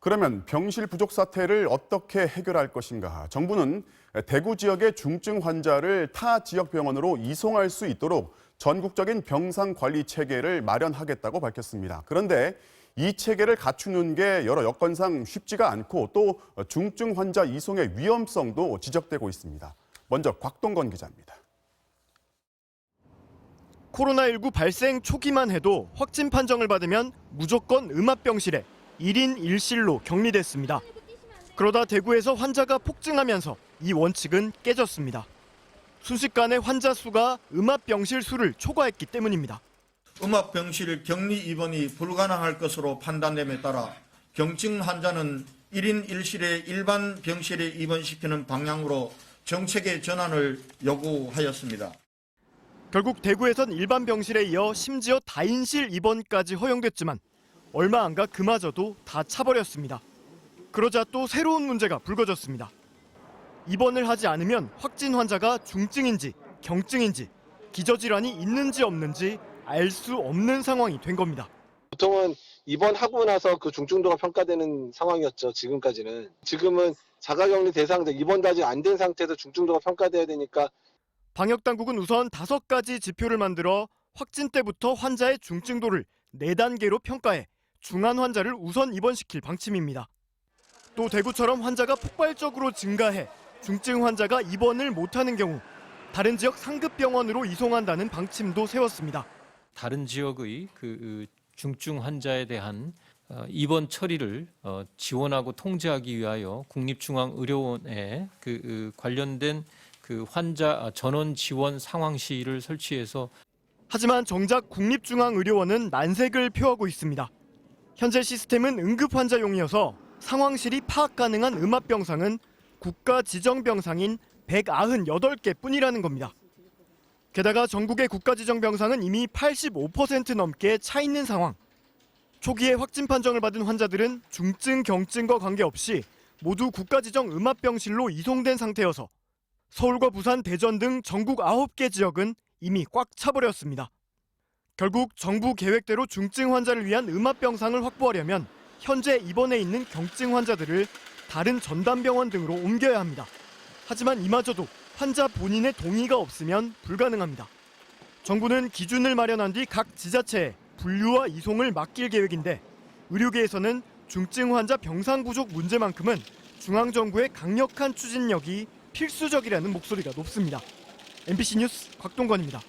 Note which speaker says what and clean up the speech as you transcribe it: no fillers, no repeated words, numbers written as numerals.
Speaker 1: 그러면 병실 부족 사태를 어떻게 해결할 것인가? 정부는 대구 지역의 중증 환자를 타 지역 병원으로 이송할 수 있도록 전국적인 병상 관리 체계를 마련하겠다고 밝혔습니다. 그런데 이 체계를 갖추는 게 여러 여건상 쉽지가 않고 또 중증 환자 이송의 위험성도 지적되고 있습니다. 먼저 곽동건 기자입니다.
Speaker 2: 코로나19 발생 초기만 해도 확진 판정을 받으면 무조건 음압병실에 1인 1실로 격리됐습니다. 그러다 대구에서 환자가 폭증하면서 이 원칙은 깨졌습니다. 순식간에 환자 수가 음압병실 수를 초과했기 때문입니다.
Speaker 3: 음압병실 격리 입원이 불가능할 것으로 판단됨에 따라 경증 환자는 1인 1실의 일반 병실에 입원시키는 방향으로 정책의 전환을 요구하였습니다.
Speaker 2: 결국 대구에선 일반 병실에 이어 심지어 다인실 입원까지 허용됐지만 얼마 안 가 그마저도 다 차버렸습니다. 그러자 또 새로운 문제가 불거졌습니다. 입원을 하지 않으면 확진 환자가 중증인지 경증인지 기저질환이 있는지 없는지 알 수 없는 상황이 된 겁니다.
Speaker 4: 보통은 입원하고 나서 그 중증도가 평가되는 상황이었죠. 지금은 자가격리 대상자 입원도 아직 안 된 상태에서 중증도가 평가돼야 되니까
Speaker 2: 방역당국은 우선 5가지 지표를 만들어 확진 때부터 환자의 중증도를 4단계로 평가해 중환 환자를 우선 입원시킬 방침입니다. 또 대구처럼 환자가 폭발적으로 증가해 중증 환자가 입원을 못하는 경우 다른 지역 상급 병원으로 이송한다는 방침도 세웠습니다.
Speaker 5: 다른 지역의 중증 환자에 대한 입원 처리를 지원하고 통제하기 위하여 국립중앙의료원에 관련된 환자 전원 지원 상황실을 설치해서
Speaker 2: 하지만 정작 국립중앙의료원은 난색을 표하고 있습니다. 현재 시스템은 응급 환자용이어서 상황실이 파악 가능한 음압병상은 국가 지정 병상인 198개뿐이라는 겁니다. 게다가 전국의 국가 지정 병상은 이미 85% 넘게 차 있는 상황. 초기에 확진 판정을 받은 환자들은 중증, 경증과 관계없이 모두 국가 지정 음압병실로 이송된 상태여서 서울과 부산, 대전 등 전국 9개 지역은 이미 꽉 차버렸습니다. 결국 정부 계획대로 중증 환자를 위한 음압병상을 확보하려면 현재 입원해 있는 경증 환자들을 다른 전담병원 등으로 옮겨야 합니다. 하지만 이마저도 환자 본인의 동의가 없으면 불가능합니다. 정부는 기준을 마련한 뒤 각 지자체에 분류와 이송을 맡길 계획인데 의료계에서는 중증 환자 병상 부족 문제만큼은 중앙정부의 강력한 추진력이 필수적이라는 목소리가 높습니다. MBC 뉴스 곽동건입니다.